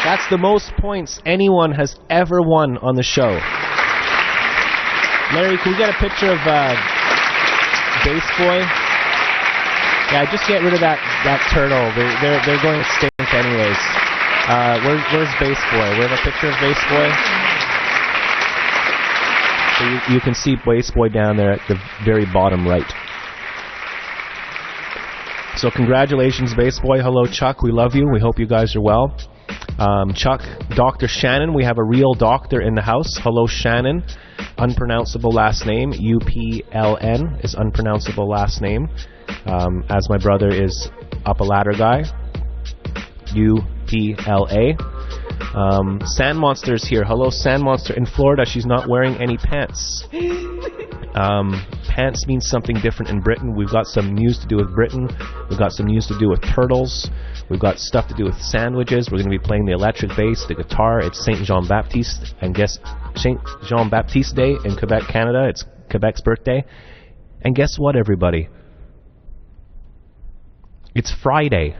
That's the most points anyone has ever won on the show. Larry, can we get a picture of Base Boy? Yeah, just get rid of that turtle. They're going extinct anyways. Where's Base Boy? We have a picture of Base Boy. So you can see Base Boy down there at the very bottom right. So congratulations, Base Boy. Hello, Chuck. We love you. We hope you guys are well. Chuck, Dr. Shannon. We have a real doctor in the house. Hello, Shannon. Unpronounceable last name. UPLN is unpronounceable last name. As my brother is up a ladder guy. UPLA. Sand Monster's here. Hello, Sand Monster. In Florida, she's not wearing any pants. Pants means something different in Britain. We've got some news to do with Britain. We've got some news to do with turtles. We've got stuff to do with sandwiches. We're going to be playing the electric bass, the guitar. It's Saint Jean Baptiste. And guess Saint Jean Baptiste Day in Quebec, Canada. It's Quebec's birthday. And guess what, everybody? It's Friday.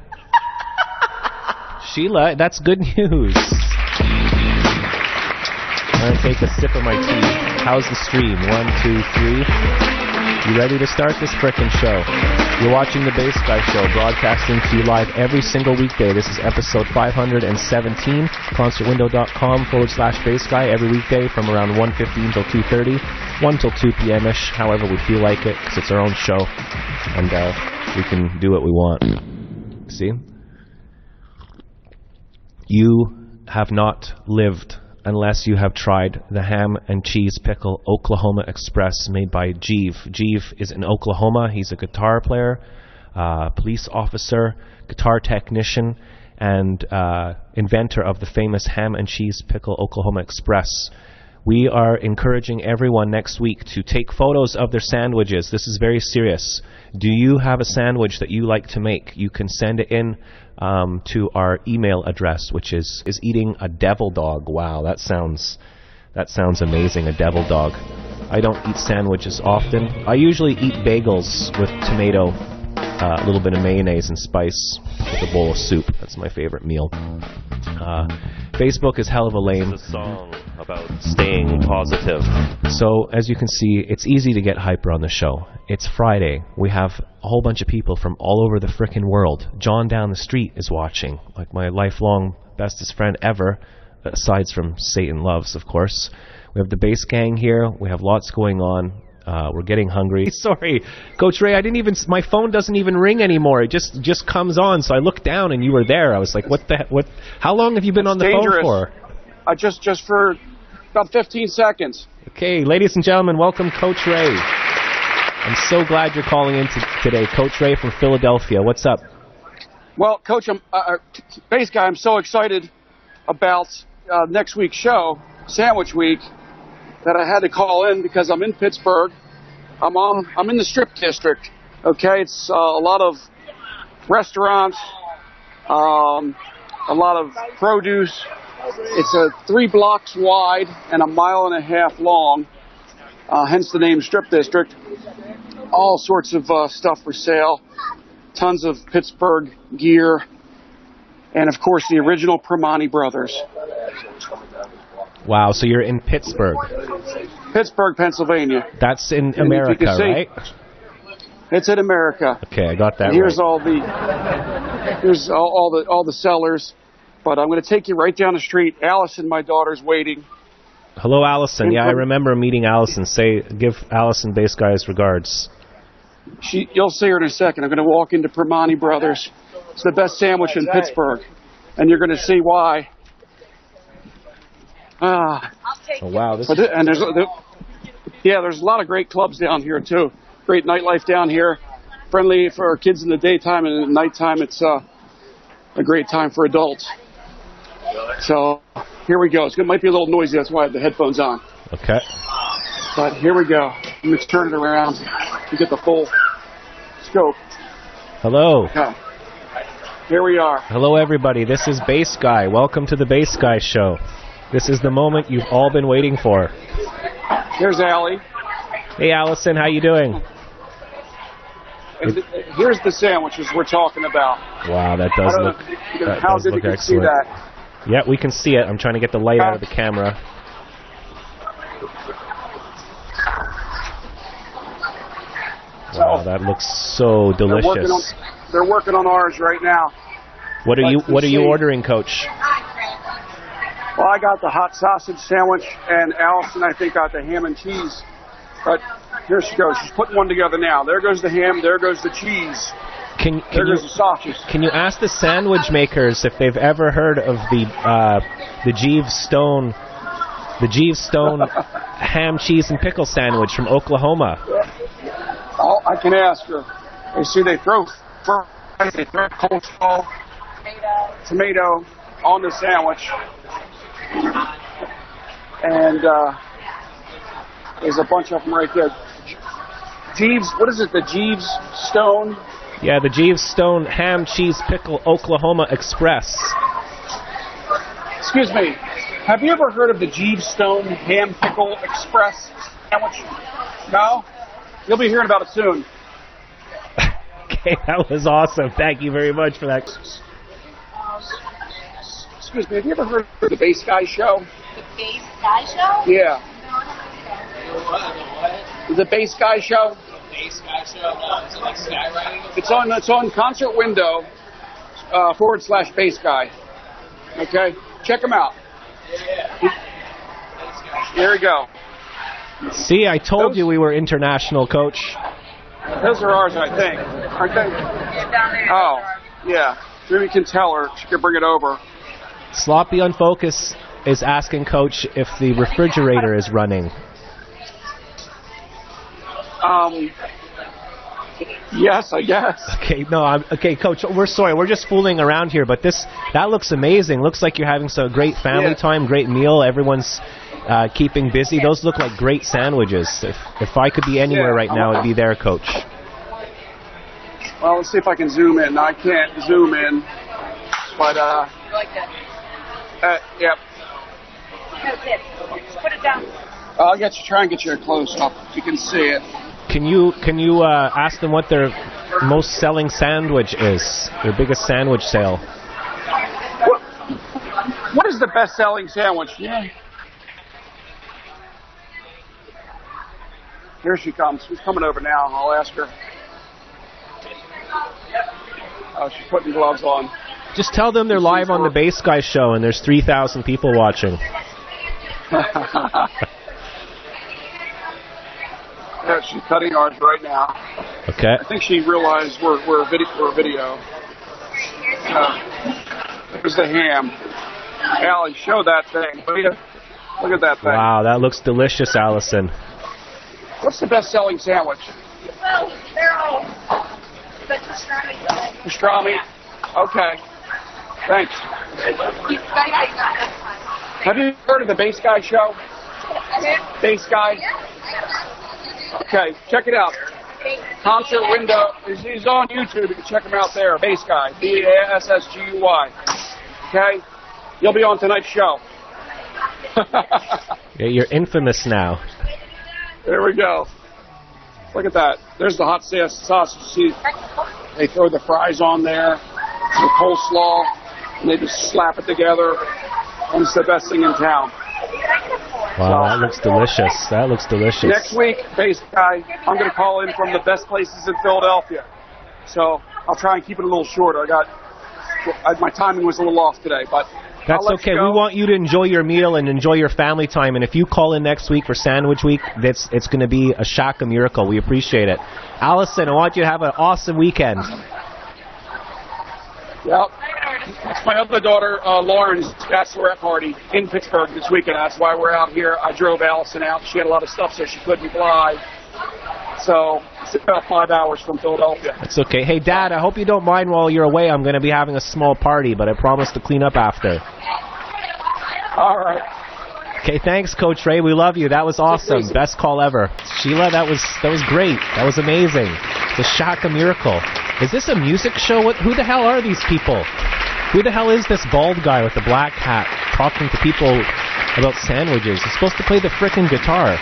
Sheila, that's good news. I'm going to take a sip of my tea. How's the stream? 1, 2, 3. You ready to start this frickin' show? You're watching The Bass Guy Show, broadcasting to you live every single weekday. This is episode 517, concertwindow.com/Bass Guy, every weekday from around 1:15 till 2:30, 1 till 2 p.m.-ish, however we feel like it, because it's our own show, and we can do what we want. See? You have not lived unless you have tried the ham and cheese pickle Oklahoma Express made by Jeeve. Jeeve is in Oklahoma. He's a guitar player, police officer, guitar technician, and inventor of the famous ham and cheese pickle Oklahoma Express. We are encouraging everyone next week to take photos of their sandwiches. This is very serious. Do you have a sandwich that you like to make? You can send it in to our email address, which is eating a devil dog. Wow, that sounds amazing, a devil dog. I don't eat sandwiches often. I usually eat bagels with tomato, a little bit of mayonnaise and spice with a bowl of soup. That's my favorite meal. Facebook is hell of a lame. It's a song about staying positive. So, as you can see, it's easy to get hyper on the show. It's Friday. We have a whole bunch of people from all over the frickin' world. John down the street is watching, like my lifelong bestest friend ever, aside from Satan Loves, of course. We have the bass gang here. We have lots going on. We're getting hungry. Sorry, Coach Ray, my phone doesn't even ring anymore. It just comes on. So I looked down and you were there. I was like, what? How long have you been on the phone for? Just for about 15 seconds. Okay, ladies and gentlemen, welcome Coach Ray. I'm so glad you're calling in today. Coach Ray from Philadelphia. What's up? Well, Coach, Bass Guy, I'm so excited about next week's show, Sandwich Week, that I had to call in because I'm in Pittsburgh. I'm in the Strip District. Okay, it's a lot of restaurants, a lot of produce. It's 3 blocks wide and 1.5 miles long, hence the name Strip District. All sorts of stuff for sale, tons of Pittsburgh gear, and of course the original Primanti brothers. Wow, so you're in Pittsburgh. Pittsburgh, Pennsylvania. That's in America, right? It's in America. Okay, I got that. And here's right. Here's all the sellers. But I'm going to take you right down the street. Allison, my daughter's waiting. Hello, Allison. Yeah, I remember meeting Allison. Give Allison Bass Guy's regards. You'll see her in a second. I'm going to walk into Primanti Brothers. It's the best sandwich in Pittsburgh, and you're going to see why. Oh wow! There's a lot of great clubs down here too. Great nightlife down here. Friendly for kids in the daytime, and at nighttime it's a great time for adults. So here we go. It might be a little noisy. That's why I have the headphones on. Okay. But here we go. Let me turn it around to get the full scope. Hello. Okay. Here we are. Hello, everybody. This is Bass Guy. Welcome to the Bass Guy Show. This is the moment you've all been waiting for. Here's Allie. Hey, Allison. How you doing? And here's the sandwiches we're talking about. Wow, that does look, excellent. See that? Yeah, we can see it. I'm trying to get the light out of the camera. Wow, that looks so delicious. They're working on ours right now. What are you ordering, Coach? Well, I got the hot sausage sandwich, and Allison, I think, got the ham and cheese. But here she goes. She's putting one together now. There goes the ham. There goes the cheese. There goes the sausage. Can you ask the sandwich makers if they've ever heard of the Jeeves Stone ham, cheese, and pickle sandwich from Oklahoma? Oh, I can ask her. You see, they throw coleslaw, tomato on the sandwich, and there's a bunch of them right there. Jeeves, what is it? The Jeeves Stone? Yeah, the Jeeves Stone ham, cheese, pickle, Oklahoma Express. Excuse me. Have you ever heard of the Jeeves Stone ham, pickle, express sandwich? No? You'll be hearing about it soon. Okay, that was awesome. Thank you very much for that. Excuse me, have you ever heard of the Bass Guy Show? The Bass Guy Show? Yeah. The Bass Guy Show? The Bass Guy Show? No, is it like skywriting? It's on Concert Window / Bass Guy. Okay? Check them out. Yeah. There we go. See, I told you we were international, Coach. Those are ours, I think. Aren't they? Yeah, down there. Oh, yeah. Maybe we can tell her. She can bring it over. Sloppy on Focus is asking Coach if the refrigerator is running. Yes, I guess. Okay, okay, Coach. We're sorry. We're just fooling around here, but that looks amazing. Looks like you're having some great family time, great meal. Everyone's keeping busy. Those look like great sandwiches. If I could be anywhere right now, it'd be there, Coach. Well, let's see if I can zoom in. I can't zoom in, but You like that? yep. That's it. Just put it down. I'll try and get you a close up. You can see it. Can you ask them what their most selling sandwich is? Their biggest sandwich sale. What is the best selling sandwich? Yeah. Here she comes. She's coming over now. I'll ask her. Oh, she's putting gloves on. Just tell them they're live on the Bass Guy Show and there's 3,000 people watching. Yeah, she's cutting ours right now. Okay. I think she realized we're a video. There's the ham. Allie, show that thing. Look at that thing. Wow, that looks delicious, Allison. What's the best-selling sandwich? Well, they're all pastrami. Pastrami. Okay. Thanks. Have you heard of the Bass Guy Show? Bass Guy? Okay, check it out. Concert Window. He's on YouTube. You can check him out there. Bass Guy. BASSGUY. Okay? You'll be on tonight's show. Yeah, you're infamous now. There we go. Look at that. There's the hot sausage. See, they throw the fries on there, the coleslaw, and they just slap it together. And it's the best thing in town. Wow, that looks delicious. That looks delicious. Next week, Bass Guy, I'm going to call in from the best places in Philadelphia. So I'll try and keep it a little shorter. My timing was a little off today, but that's okay. We want you to enjoy your meal and enjoy your family time. And if you call in next week for Sandwich Week, it's going to be a Shaka miracle. We appreciate it. Allison, I want you to have an awesome weekend. Yep. It's my other daughter, Lauren's bachelorette party in Pittsburgh this weekend. That's why we're out here. I drove Allison out. She had a lot of stuff, so she couldn't fly. So it's about 5 hours from Philadelphia. That's okay. Hey, Dad, I hope you don't mind while you're away. I'm going to be having a small party, but I promise to clean up after. All right. Okay, thanks, Coach Ray. We love you. That was awesome. Best call ever. Sheila, that was great. That was amazing. The Shaka Miracle. Is this a music show? Who the hell are these people? Who the hell is this bald guy with the black hat talking to people about sandwiches? He's supposed to play the frickin' guitar.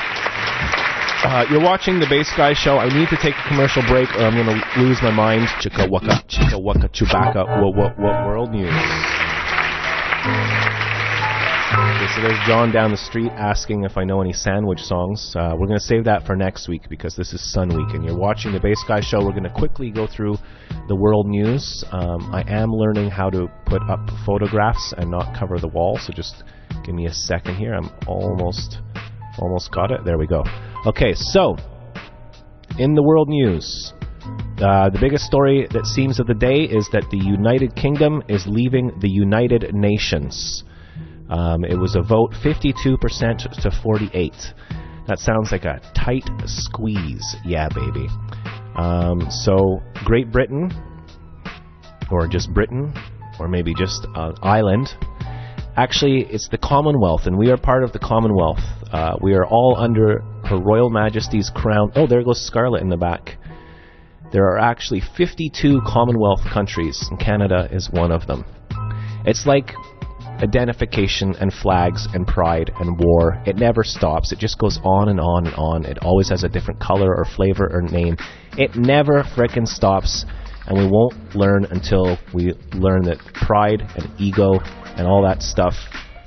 You're watching the Bass Guy Show. I need to take a commercial break or I'm going to lose my mind. Chicka waka, Chewbacca. What world news? Okay, so there's John down the street asking if I know any sandwich songs. We're going to save that for next week because this is Sun Week and you're watching the Bass Guy Show. We're going to quickly go through the world news. I am learning how to put up photographs and not cover the wall, so just give me a second here. I'm almost got it. There we go. Okay, so in the world news, the biggest story that seems of the day is that the United Kingdom is leaving the United Nations. It was a vote 52% to 48%. That sounds like a tight squeeze. Yeah, baby. So Great Britain, or just Britain, or maybe just Ireland. Actually, it's the Commonwealth, and we are part of the Commonwealth. We are all under Her Royal Majesty's crown. Oh, there goes Scarlett in the back. There are actually 52 Commonwealth countries, and Canada is one of them. It's like identification and flags and pride and war. It never stops. It just goes on and on and on. It always has a different color or flavor or name. It never frickin' stops, and we won't learn until we learn that pride and ego and all that stuff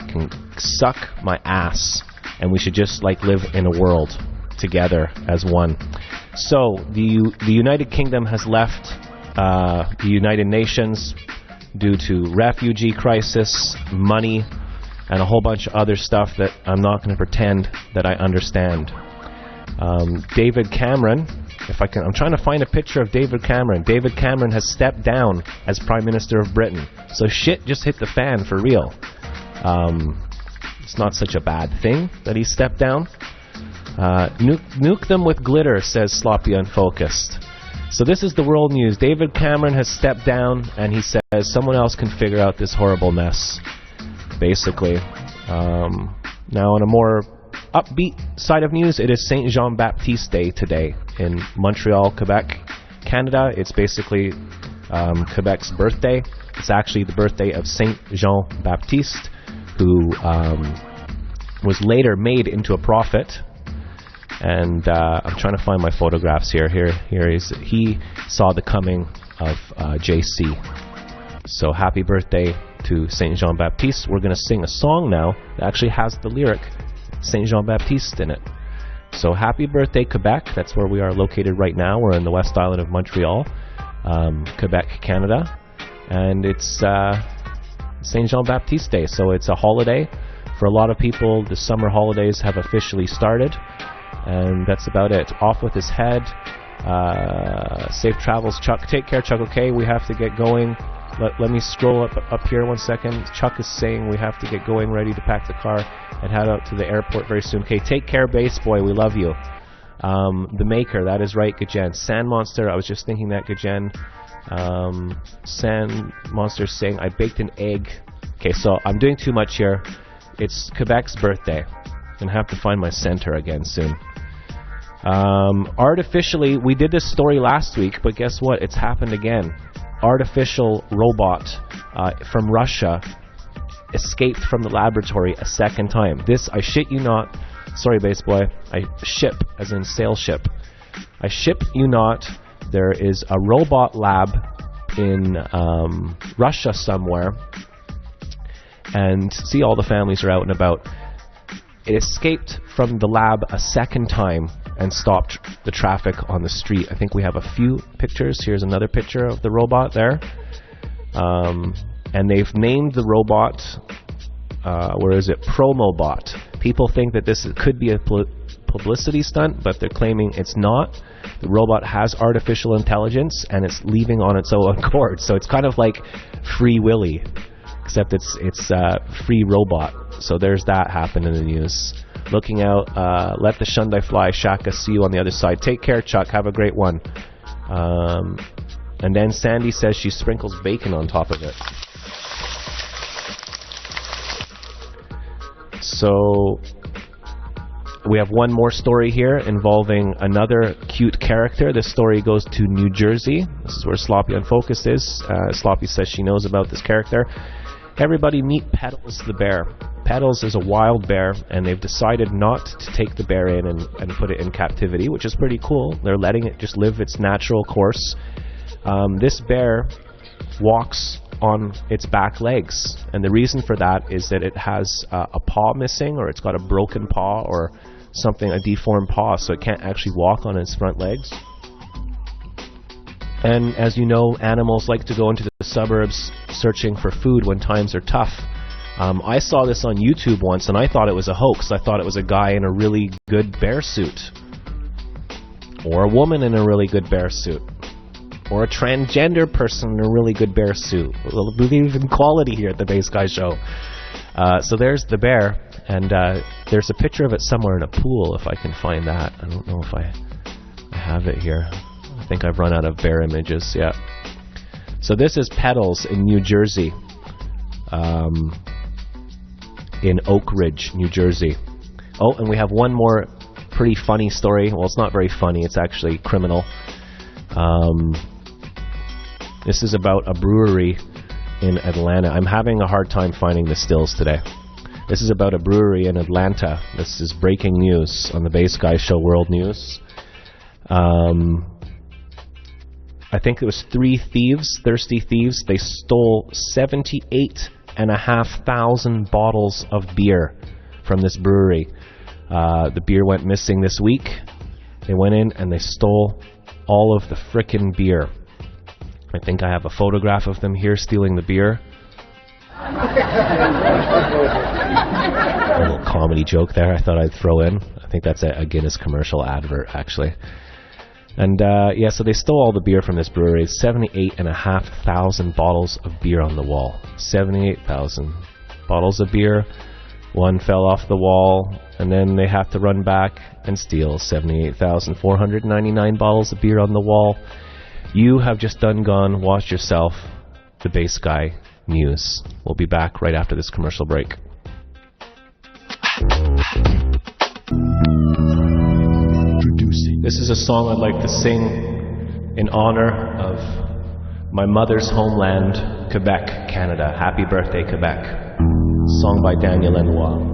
can suck my ass, and we should just like live in a world together as one. So the United Kingdom has left the United Nations due to refugee crisis, money, and a whole bunch of other stuff that I'm not going to pretend that I understand. David Cameron, I'm trying to find a picture of David Cameron. David Cameron has stepped down as Prime Minister of Britain. So shit just hit the fan for real. It's not such a bad thing that he stepped down. Nuke them with glitter, says Sloppy Unfocused. So this is the world news. David Cameron has stepped down, and he says someone else can figure out this horrible mess, basically. Now, on a more upbeat side of news, it is Saint Jean-Baptiste Day today in Montreal, Quebec, Canada. It's basically Quebec's birthday. It's actually the birthday of Saint Jean-Baptiste, who was later made into a prophet. And I'm trying to find my photographs here. He saw the coming of JC. So happy birthday to Saint Jean-Baptiste. We're going to sing a song now that actually has the lyric Saint Jean-Baptiste in it. So happy birthday, Quebec. That's where we are located right now. We're in the West Island of Montreal, Quebec, Canada. And it's Saint Jean-Baptiste Day. So it's a holiday. For a lot of people, the summer holidays have officially started. And that's about it. Off with his head. Safe travels, Chuck. Take care, Chuck. Okay, we have to get going. Let me scroll up here 1 second. Chuck is saying we have to get going, ready to pack the car and head out to the airport very soon. Okay, take care, Bass Boy. We love you. The Maker, that is right, Gajen. Sand Monster, I was just thinking that, Gajen. Sand Monster saying, I baked an egg. Okay, so I'm doing too much here. It's Quebec's birthday. I'm going to have to find my center again soon. Artificially, we did this story last week, but guess what? It's happened again. Artificial robot from Russia escaped from the laboratory a second time. This, I shit you not, sorry Bass Boy, I ship, as in sail ship. I ship you not, there is a robot lab in Russia somewhere, and see, all the families are out and about. It escaped from the lab a second time and stopped the traffic on the street. I think we have a few pictures. Here's another picture of the robot there. And they've named the robot, where is it? Promobot. People think that this could be a publicity stunt, but they're claiming it's not. The robot has artificial intelligence, and it's leaving on its own accord. So it's kind of like Free Willy, except it's free robot. So there's that happened in the news. Looking out, let the Shundai fly, Shaka, see you on the other side. Take care, Chuck, have a great one. And then Sandy says she sprinkles bacon on top of it. So we have one more story here involving another cute character. This story goes to New Jersey. This is where Sloppy Unfocused is. Sloppy says she knows about this character. Everybody meet Petals the bear. Petals is a wild bear, and they've decided not to take the bear in and put it in captivity, which is pretty cool. They're letting it just live its natural course. This bear walks on its back legs, and the reason for that is that it has a paw missing, or it's got a broken paw or something, a deformed paw, so it can't actually walk on its front legs. And as you know, animals like to go into the suburbs searching for food when times are tough. I saw this on YouTube once, and I thought it was a hoax. I thought it was a guy in a really good bear suit, or a woman in a really good bear suit, or a transgender person in a really good bear suit. We'll believe in quality here at the Bass Guy Show. So there's the bear, and there's a picture of it somewhere in a pool, if I can find that. I don't know if I have it here. I think I've run out of bear images, yeah. So this is Petals in New Jersey, in Oak Ridge, New Jersey. Oh, and we have one more pretty funny story. Well, it's not very funny, it's actually criminal. This is about a brewery in Atlanta. I'm having a hard time finding the stills today. This is about a brewery in Atlanta. This is breaking news on the Bass Guy Show World News. I think it was 3 thieves, thirsty thieves. They stole 78,500 bottles of beer from this brewery. The beer went missing this week. They went in and they stole all of the frickin' beer. I think I have a photograph of them here stealing the beer. A little comedy joke there I thought I'd throw in. I think that's a Guinness commercial advert, actually. And yeah, so they stole all the beer from this brewery. 78,500 bottles of beer on the wall. 78,000 bottles of beer. One fell off the wall, and then they have to run back and steal 78,499 bottles of beer on the wall. You have just done gone. Watch yourself. The Bass Guy News. We'll be back right after this commercial break. This is a song I'd like to sing in honor of my mother's homeland, Quebec, Canada. Happy birthday, Quebec. Song by Daniel Lenoir.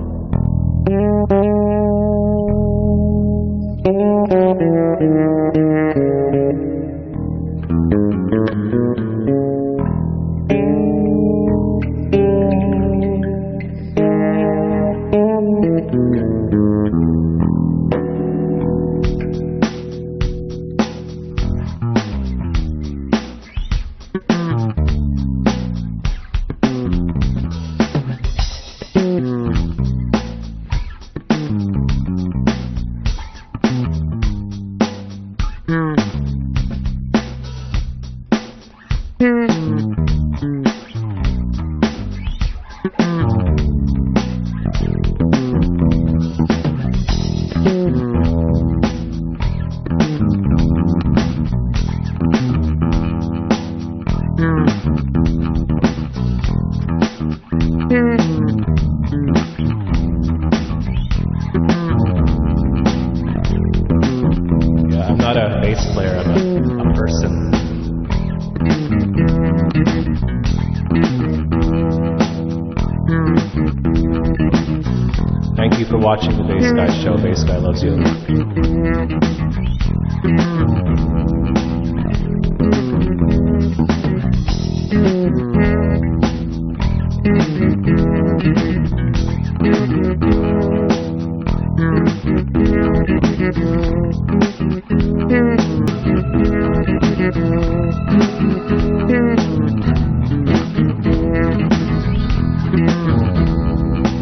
Watching the Bass Guy Show. Bass Guy loves you.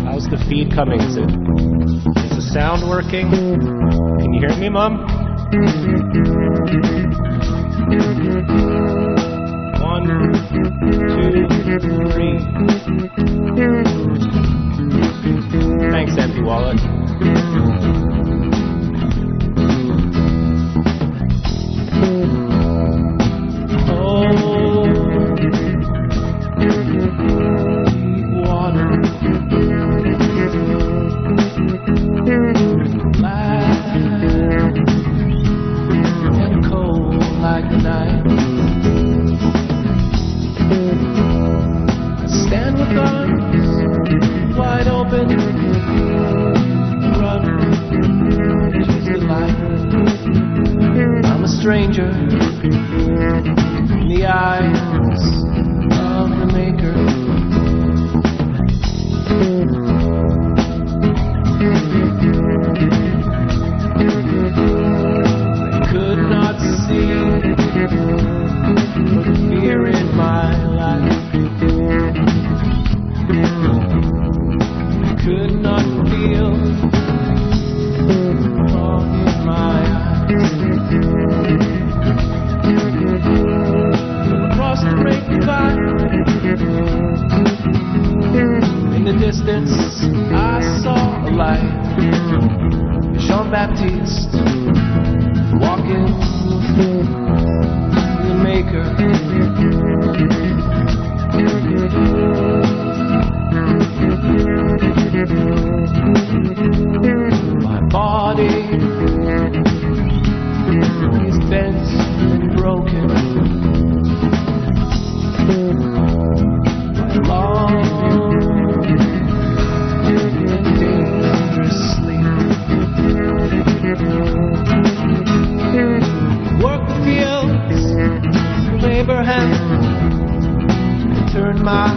How's the feed coming? Is the sound working? Can you hear me, Mom? 1, 2, 3. Thanks, Empty Wallet. Stand with us. distance I saw a light. Jean-Baptiste walking the maker. My body is bent and broken. My long and dangerous sleep. Work the fields of Abraham and turned my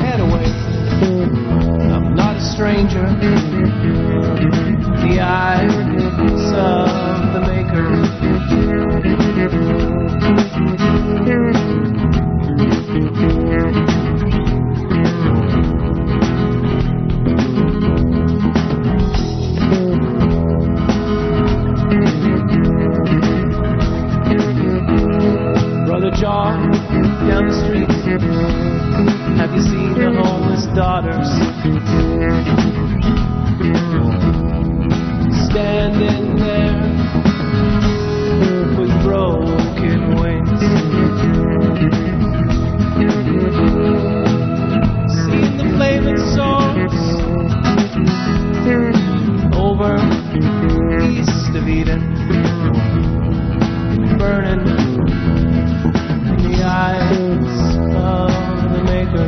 head away. I'm not a stranger in the eyes of the Maker. Brother John, down the street, have you seen the homeless daughters? Standing there with broken wings. Seeing the flaming swords over east of Eden, burning in the eyes of the Maker.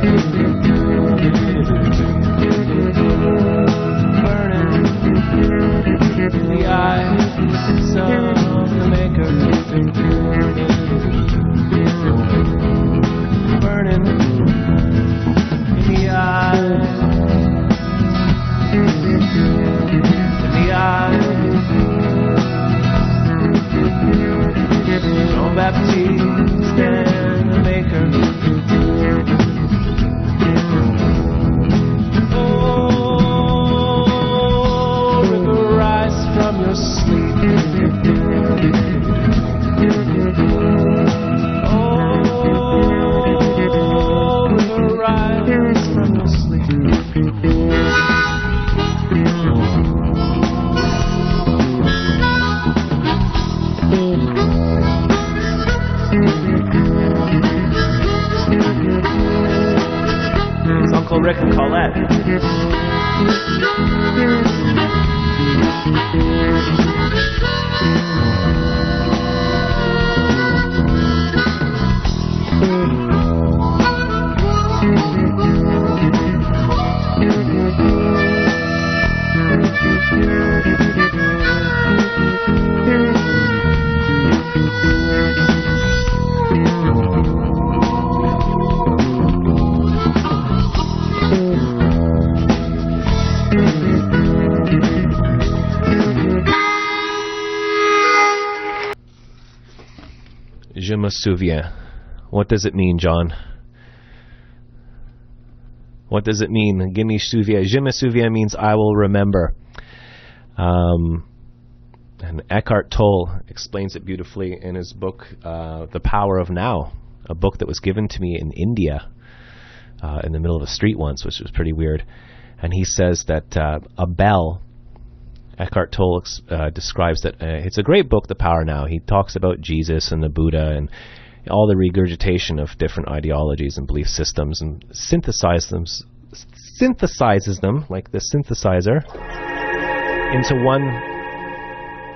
Burning in the eyes of the Maker. Burning in the eyes. In the eyes. Jean-Baptiste and the Maker. Oh, river, rise from your sleep. Oh, river, rise from your sleep. It's Uncle Rick and Colette. Je me souviens. What does it mean, John? What does it mean? Je me souviens. Je me souviens means I will remember. And Eckhart Tolle explains it beautifully in his book, The Power of Now, a book that was given to me in India in the middle of a street once, which was pretty weird. And he says that a bell, Eckhart Tolle describes that it's a great book, The Power Now. He talks about Jesus and the Buddha and all the regurgitation of different ideologies and belief systems and synthesizes them like the synthesizer into one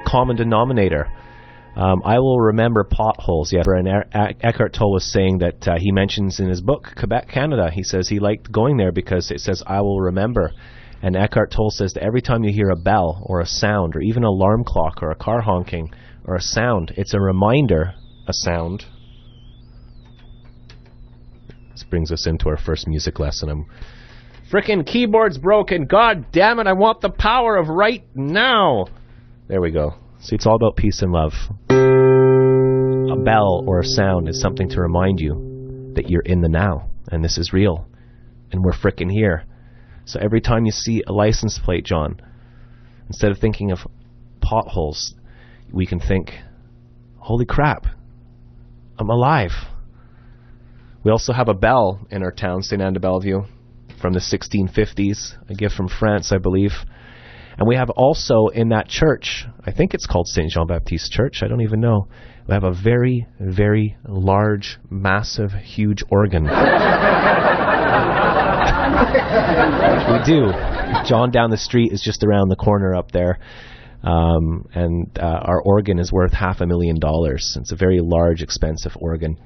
common denominator. I will remember potholes. Yeah, and Eckhart Tolle was saying that he mentions in his book Quebec, Canada. He says he liked going there because it says I will remember. And Eckhart Tolle says that every time you hear a bell or a sound or even an alarm clock or a car honking or a sound, it's a reminder, a sound. This brings us into our first music lesson. Frickin' keyboard's broken. God damn it, I want the power of right now. There we go. See, it's all about peace and love. A bell or a sound is something to remind you that you're in the now and this is real and we're frickin' here. So every time you see a license plate, John, instead of thinking of potholes, we can think, holy crap, I'm alive. We also have a bell in our town, St. Anne de Bellevue. from the 1650s, a gift from France, I believe. And we have also in that church, I think it's called St. Jean-Baptiste Church, I don't even know, we have a very, very large, massive, huge organ. We do. John down the street is just around the corner up there. And our organ is worth $500,000. It's a very large, expensive organ.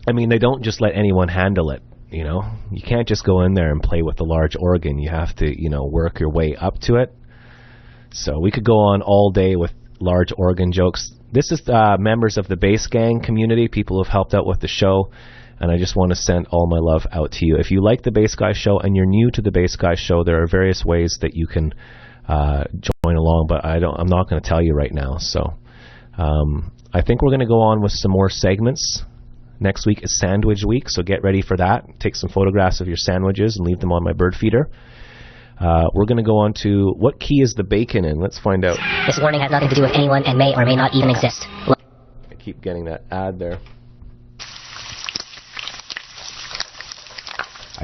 I mean, they don't just let anyone handle it, you know. You can't just go in there and play with the large organ. You have to, you know, work your way up to it. So we could go on all day with large organ jokes. This is members of the Bass Gang community, people who have helped out with the show. And I just want to send all my love out to you. If you like the Bass Guy Show and you're new to the Bass Guy Show, there are various ways that you can join along, but I'm not going to tell you right now. So I think we're going to go on with some more segments. Next week is Sandwich Week, so get ready for that. Take some photographs of your sandwiches and leave them on my bird feeder. We're going to go on to what key is the bacon in? Let's find out. This warning has nothing to do with anyone and may or may not even exist. I keep getting that ad there.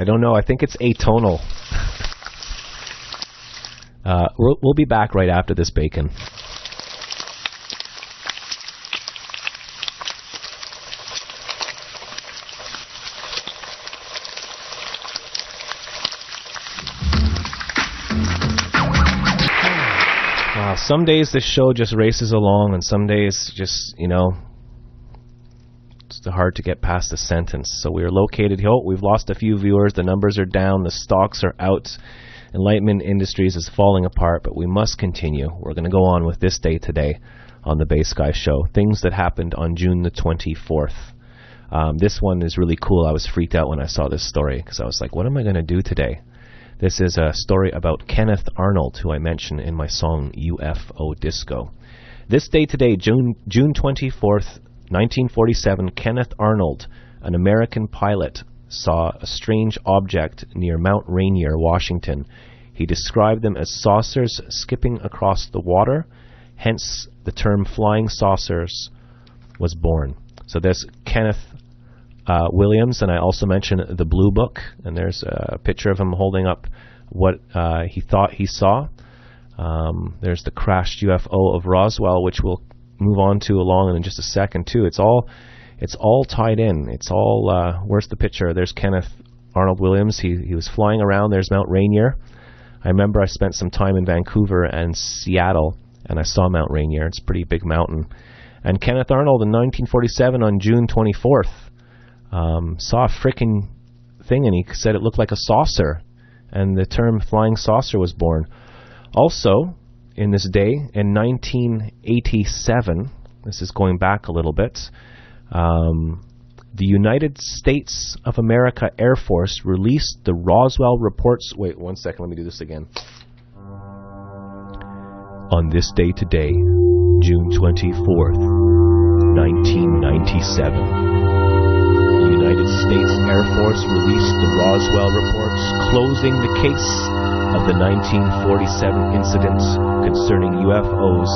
I don't know. I think it's atonal. We'll be back right after this bacon. Wow, some days this show just races along, and some days just, you know, it's hard to get past the sentence. So we are located here. We've lost a few viewers. The numbers are down. The stocks are out. Enlightenment Industries is falling apart, but we must continue. We're going to go on with this day today on the Bass Guy Show. Things that happened on June the 24th. This one is really cool. I was freaked out when I saw this story because I was like, what am I going to do today? This is a story about Kenneth Arnold, who I mentioned in my song U.f.o. Disco. This day today, June 24th, 1947, Kenneth Arnold, an American pilot, saw a strange object near Mount Rainier, Washington. He described them as saucers skipping across the water, hence the term flying saucers was born. So there's Kenneth Williams, and I also mentioned the Blue Book, and there's a picture of him holding up what he thought he saw. There's the crashed UFO of Roswell, which we'll move on to along in just a second too. It's all tied in. It's all where's the picture? There's Kenneth Arnold Williams. He was flying around. There's Mount Rainier. I remember I spent some time in Vancouver and Seattle, and I saw Mount Rainier. It's a pretty big mountain. And Kenneth Arnold in 1947 on June 24th saw a frickin' thing, and he said it looked like a saucer, and the term flying saucer was born. Also, in this day, in 1987, this is going back a little bit, the United States of America Air Force released the Roswell reports. Wait, 1 second, let me do this again. On this day today, June 24th, 1997, the United States Air Force released the Roswell reports closing the case of the 1947 incident concerning UFOs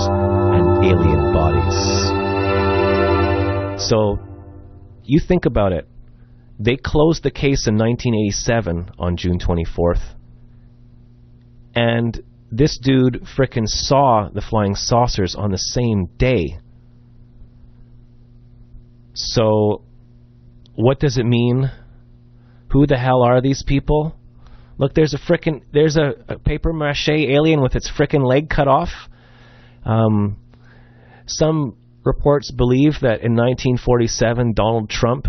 and alien bodies. So, you think about it. They closed the case in 1987 on June 24th, and this dude frickin' saw the flying saucers on the same day. So, what does it mean? Who the hell are these people? Look, there's a paper mache alien with its frickin' leg cut off. Some reports believe that in 1947 Donald Trump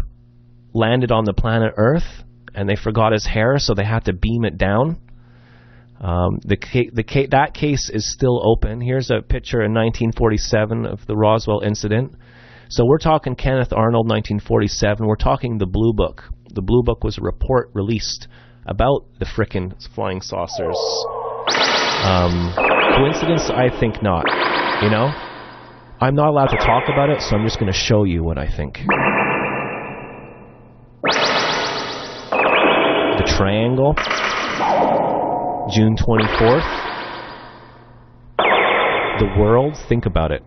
landed on the planet Earth and they forgot his hair, so they had to beam it down. That case is still open. Here's a picture in 1947 of the Roswell incident. So we're talking Kenneth Arnold, 1947. We're talking the Blue Book. The Blue Book was a report released about the frickin' flying saucers. Coincidence? I think not. You know? I'm not allowed to talk about it, so I'm just going to show you what I think. The triangle. June 24th. The world. Think about it.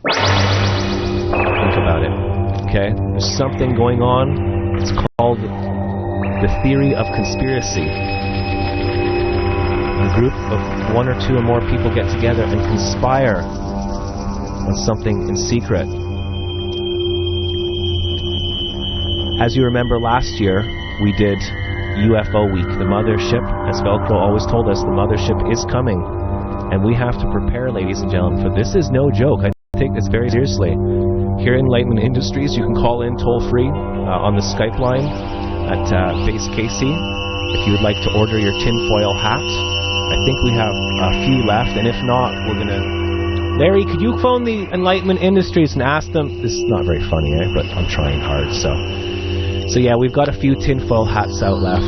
Think about it. Okay? There's something going on. It's called the theory of conspiracy. A group of one or two or more people get together and conspire on something in secret. As you remember, last year we did UFO week. The mothership, as Velcro always told us, the mothership is coming. And we have to prepare, ladies and gentlemen, for this is no joke. I take this very seriously. Here in Enlightenment Industries, you can call in toll-free on the Skype line at Base Casey if you would like to order your tinfoil hat. I think we have a few left, and if not, we're going to... Larry, could you phone the Enlightenment Industries and ask them... This is not very funny, but I'm trying hard, so yeah, we've got a few tinfoil hats out left,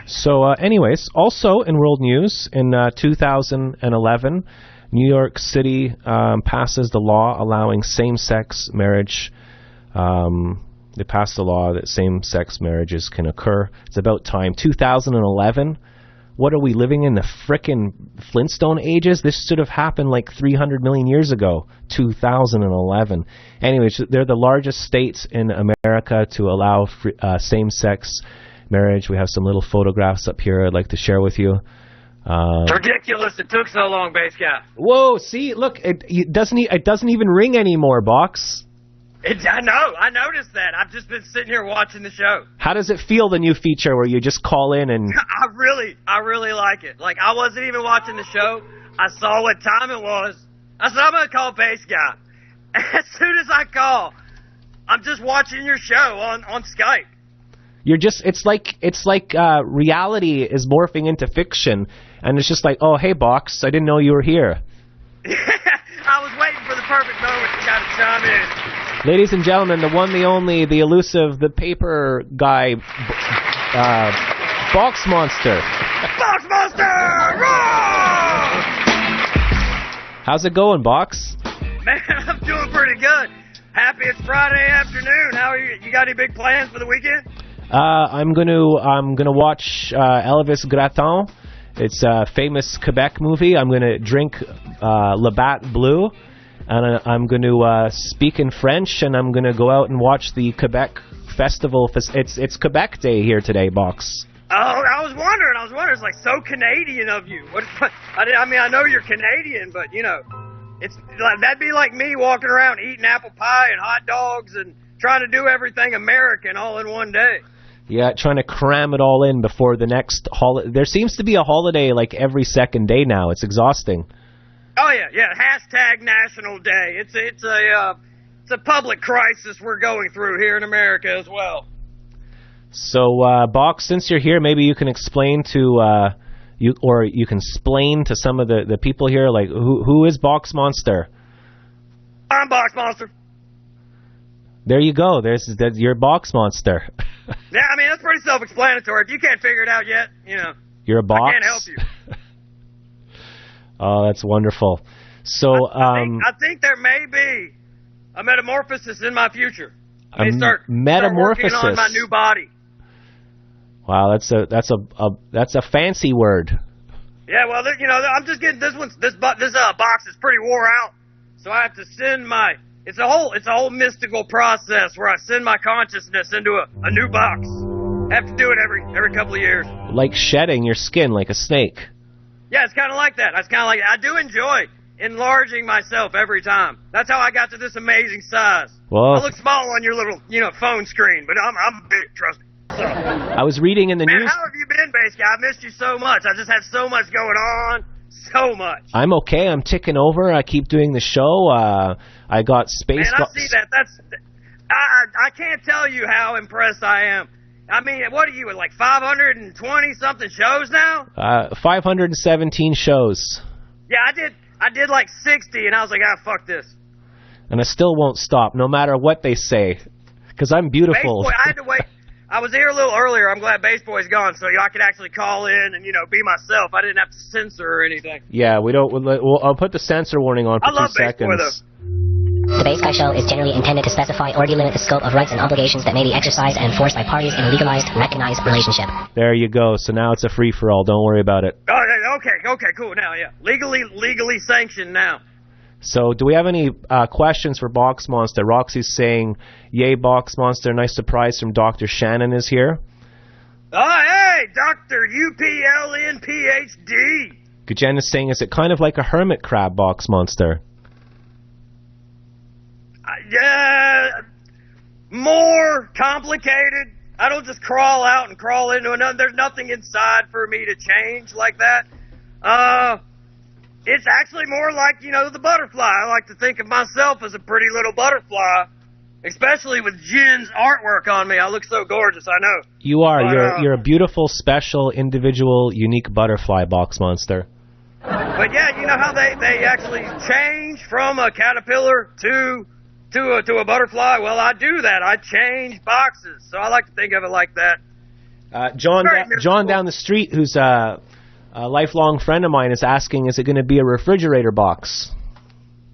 So anyways, also in world news, in 2011, New York City passes the law allowing same-sex marriage. They passed the law that same-sex marriages can occur. It's about time. 2011. What are we living in, the frickin' Flintstone ages? This should have happened like 300 million years ago. 2011. Anyways, they're the largest states in America to allow same-sex marriage. We have some little photographs up here I'd like to share with you. It's ridiculous it took so long, Base Guy. Whoa, see, look, it doesn't even ring anymore, Box. I know, I noticed that. I've just been sitting here watching the show. How does it feel, the new feature where you just call in and... I really like it. Like, I wasn't even watching the show. I saw what time it was. I said, I'm going to call Base Guy. As soon as I call, I'm just watching your show on Skype. You're just, it's like reality is morphing into fiction, and it's just like, oh, hey, Box, I didn't know you were here. I was waiting for the perfect moment to kind of chime in. Ladies and gentlemen, the one, the only, the elusive, the paper guy, Box Monster. Box Monster! Roar! How's it going, Box? Man, I'm doing pretty good. Happy it's Friday afternoon. How are you? You got any big plans for the weekend? I'm gonna watch Elvis Gratin. It's a famous Quebec movie. I'm gonna drink Labatt Blue, and I'm gonna speak in French, and I'm gonna go out and watch the Quebec festival. It's Quebec Day here today, Box. Oh, I was wondering. It's like so Canadian of you. I mean, I know you're Canadian, but you know, that'd be like me walking around eating apple pie and hot dogs and trying to do everything American all in one day. Yeah, trying to cram it all in before the next holiday. There seems to be a holiday like every second day now. It's exhausting. Oh yeah. Hashtag National Day. It's a public crisis we're going through here in America as well. So, Box, since you're here, maybe you can explain to you can explain to some of the people here, like who is Box Monster? I'm Box Monster. There you go. There's your Box Monster. Yeah, I mean, that's pretty self-explanatory. If you can't figure it out yet, you know, you're a box. I can't help you. Oh, that's wonderful. So, I think there may be a metamorphosis in my future. I may start working on my new body. Wow, that's a fancy word. Yeah, well, you know, I'm just getting this box is pretty wore out, so I have to send my. It's a whole mystical process where I send my consciousness into a new box. I have to do it every couple of years. Like shedding your skin like a snake. Yeah, it's kind of like that. I do enjoy enlarging myself every time. That's how I got to this amazing size. Well, I look small on your little, phone screen, but I'm big, trust me. So, I was reading in the news. How have you been, Base Guy? I missed you so much. I just had so much going on. So much. I'm okay. I'm ticking over. I keep doing the show. I got space. Man, I see that. I can't tell you how impressed I am. I mean, what are you at, like 520 something shows now? 517 shows. Yeah, I did like 60, and I was like, fuck this. And I still won't stop, no matter what they say, because I'm beautiful. Boy, I had to wait. I was here a little earlier. I'm glad Base Boy's gone, so I could actually call in and, be myself. I didn't have to censor or anything. Yeah, I'll put the censor warning on for 2 seconds. Base Boy, though. The Base Guy Show is generally intended to specify or delimit the scope of rights and obligations that may be exercised and enforced by parties in a legalized, recognized relationship. There you go. So now it's a free-for-all. Don't worry about it. Oh, okay, cool. Now, yeah. Legally sanctioned now. So do we have any questions for Box Monster? Roxy's saying, yay, Box Monster. Nice surprise from Dr. Shannon is here. Oh, hey, Dr. UPLN PhD. Gajen is saying, is it kind of like a hermit crab, Box Monster? Yeah, more complicated. I don't just crawl out and crawl into another. There's nothing inside for me to change like that. It's actually more like, the butterfly. I like to think of myself as a pretty little butterfly, especially with Jen's artwork on me. I look so gorgeous, I know. You are. But, you're a beautiful, special, individual, unique butterfly, Box Monster. But yeah, you know how they actually change from a caterpillar to a butterfly? Well, I do that. I change boxes. So I like to think of it like that. John down the street, who's a lifelong friend of mine, is asking, is it going to be a refrigerator box?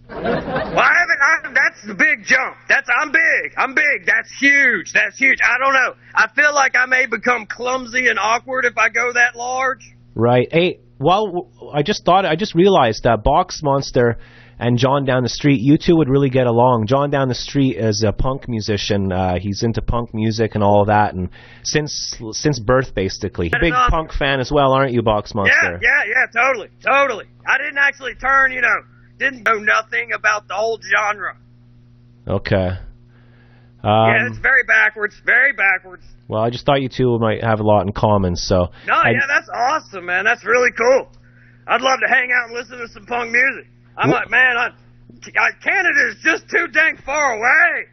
Well, that's the big jump. I'm big. That's huge. I don't know. I feel like I may become clumsy and awkward if I go that large. Right. Hey, well, I just realized that Box Monster and John down the street, you two would really get along. John down the street is a punk musician. He's into punk music and all of that, and since birth, basically. Big punk fan as well, aren't you, Box Monster? Yeah, totally. I didn't actually didn't know nothing about the whole genre. Okay. Yeah, it's very backwards. Well, I just thought you two might have a lot in common, so... That's awesome, man. That's really cool. I'd love to hang out and listen to some punk music. I'm like, man, Canada is just too dang far away.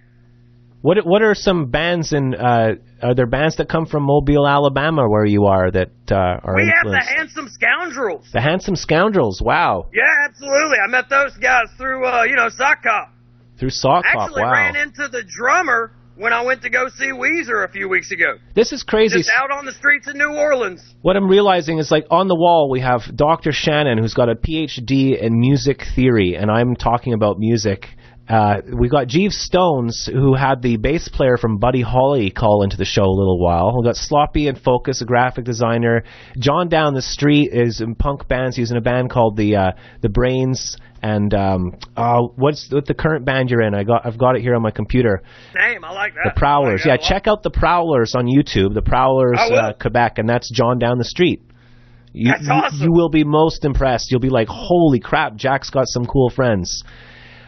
What are some bands are there bands that come from Mobile, Alabama, where you are, that are We influenced? have the Handsome Scoundrels. The Handsome Scoundrels, wow. Yeah, absolutely. I met those guys through, Sock Cop. Through Sock Cop, Actually wow. ran into the drummer when I went to go see Weezer a few weeks ago. This is crazy. Just out on the streets of New Orleans. What I'm realizing is, like, on the wall we have Dr. Shannon, who's got a PhD in music theory, and I'm talking about music. We got Jeeves Stones, who had the bass player from Buddy Holly call into the show a little while. We got Sloppy and Focus, a graphic designer. John down the street is in punk bands. He's in a band called the Brains. And what's the current band you're in? I've got it here on my computer. Name, I like that. The Prowlers. Yeah, check out the Prowlers on YouTube. The Prowlers Quebec, and that's John down the street. That's awesome. You will be most impressed. You'll be like, holy crap, Jack's got some cool friends.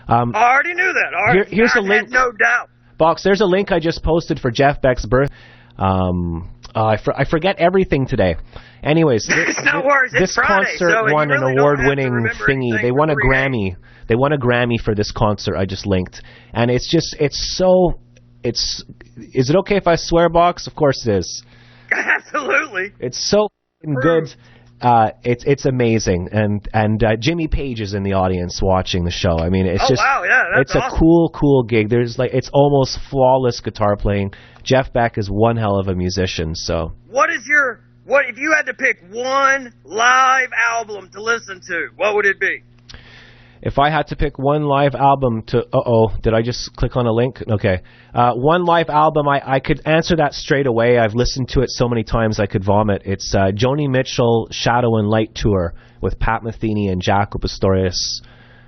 I already knew that. Here's a link. No doubt. Box, there's a link I just posted for Jeff Beck's birth. I forget everything today. Anyways, no worries. This Friday, concert so won really an award-winning thingy. They won a Grammy. Day. They won a Grammy for this concert I just linked. And is it okay if I swear, Box? Of course it is. Absolutely. It's so good. It's amazing, and Jimmy Page is in the audience watching the show. I mean, it's it's awesome. A cool gig. There's it's almost flawless guitar playing. Jeff Beck is one hell of a musician. So what if you had to pick one live album to listen to? What would it be? If I had to pick one live album to... did I just click on a link? Okay. One live album, I could answer that straight away. I've listened to it so many times I could vomit. It's Joni Mitchell Shadow and Light Tour with Pat Metheny and Jaco Pastorius.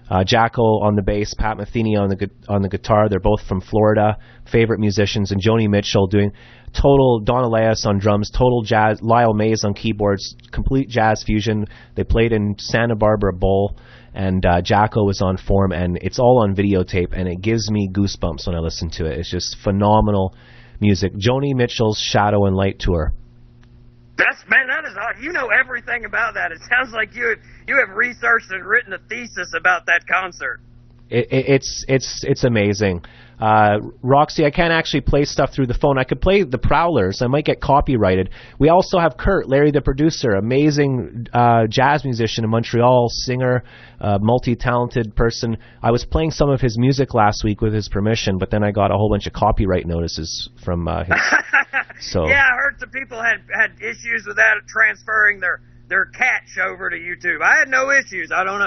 Jaco on the bass, Pat Metheny on the guitar. They're both from Florida, favorite musicians. And Joni Mitchell doing total Don Elias on drums, total jazz, Lyle Mays on keyboards, complete jazz fusion. They played in Santa Barbara Bowl. And Jaco was on form, and it's all on videotape, and it gives me goosebumps when I listen to it. It's just phenomenal music. Joni Mitchell's Shadow and Light Tour. That is, you know everything about that. It sounds like you have researched and written a thesis about that concert. It's amazing. Roxy, I can't actually play stuff through the phone. I could play the Prowlers. I might get copyrighted. We also have Kurt, Larry the producer, amazing jazz musician in Montreal, singer, multi-talented person. I was playing some of his music last week with his permission, but then I got a whole bunch of copyright notices from his... So. Yeah, I heard some people had issues with that, transferring their catch over to YouTube. I had no issues. I don't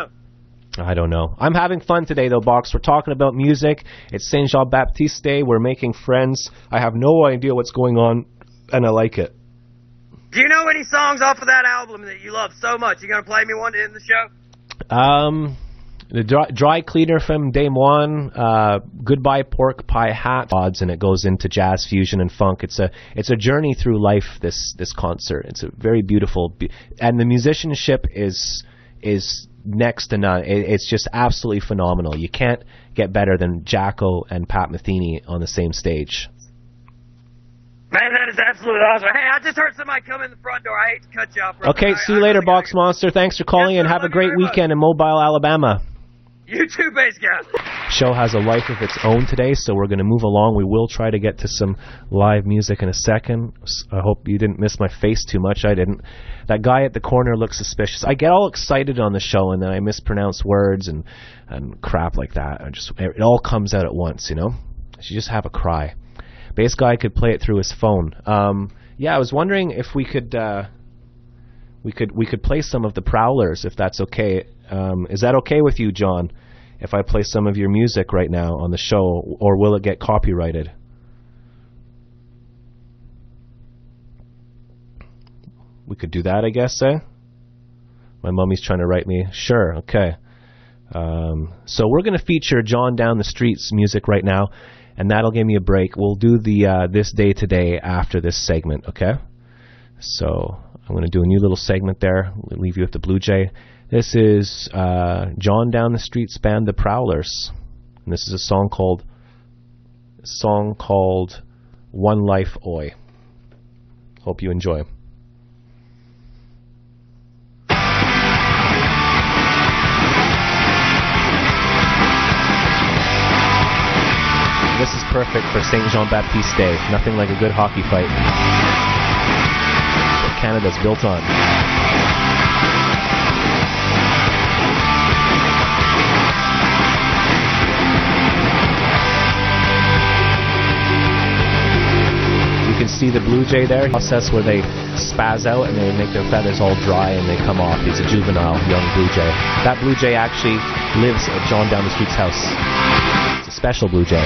know. I'm having fun today, though, Box. We're talking about music. It's Saint Jean Baptiste Day. We're making friends. I have no idea what's going on, and I like it. Do you know any songs off of that album that you love so much? You going to play me one to end the show? The dry cleaner from Dame One, Goodbye Pork Pie Hat odds, and it goes into jazz fusion and funk. It's a journey through life. This concert. It's a very beautiful, and the musicianship is next to none. It's just absolutely phenomenal. You can't get better than Jacko and Pat Metheny on the same stage. Man, that is absolutely awesome. Hey, I just heard somebody come in the front door. I hate to cut you off. Okay, see you later, Box Monster. Thanks for calling, and have a great weekend in Mobile, Alabama. You too, bass guy. Show has a life of its own today, so we're going to move along. We will try to get to some live music in a second. I hope you didn't miss my face too much. I didn't. That guy at the corner looks suspicious. I get all excited on the show, and then I mispronounce words and crap like that. It all comes out at once, you know? I should just have a cry. Bass guy could play it through his phone. Yeah, I was wondering if we could play some of the Prowlers, if that's okay. Is that okay with you, John, if I play some of your music right now on the show, or will it get copyrighted? We could do that, I guess, eh? My mummy's trying to write me. Sure, okay. So we're going to feature John Down the Street's music right now, and that'll give me a break. We'll do the This Day Today after this segment, okay? So I'm going to do a new little segment there. We'll leave you with the Blue Jay. This is John Down the Street's band, The Prowlers. And this is a song called One Life Oi. Hope you enjoy. This is perfect for St. Jean-Baptiste Day. Nothing like a good hockey fight. That's what Canada's built on. You can see the Blue Jay there. Process where they spaz out and they make their feathers all dry and they come off. He's a juvenile young Blue Jay. That Blue Jay actually lives at John Down the Street's house. It's a special Blue Jay.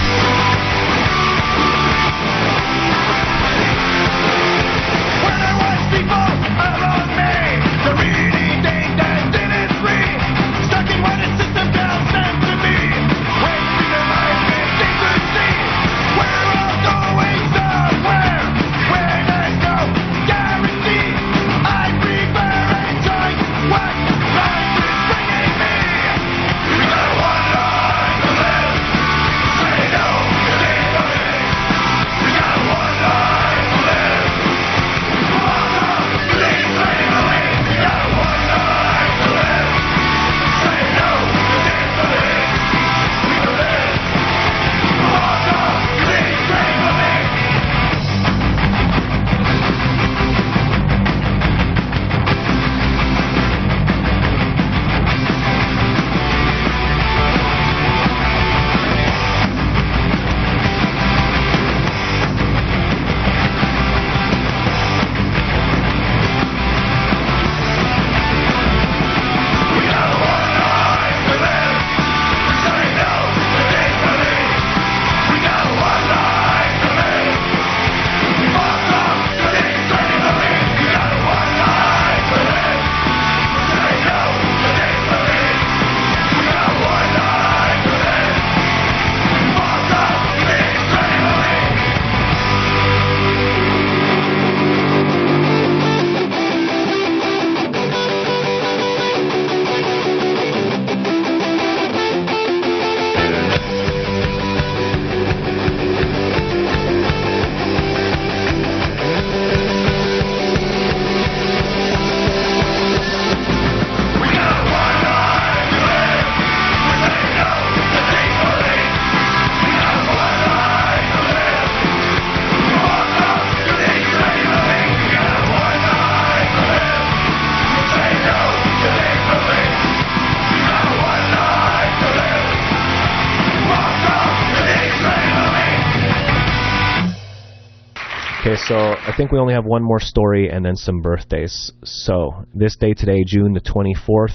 Okay, so I think we only have one more story and then some birthdays. So this day today, June the 24th.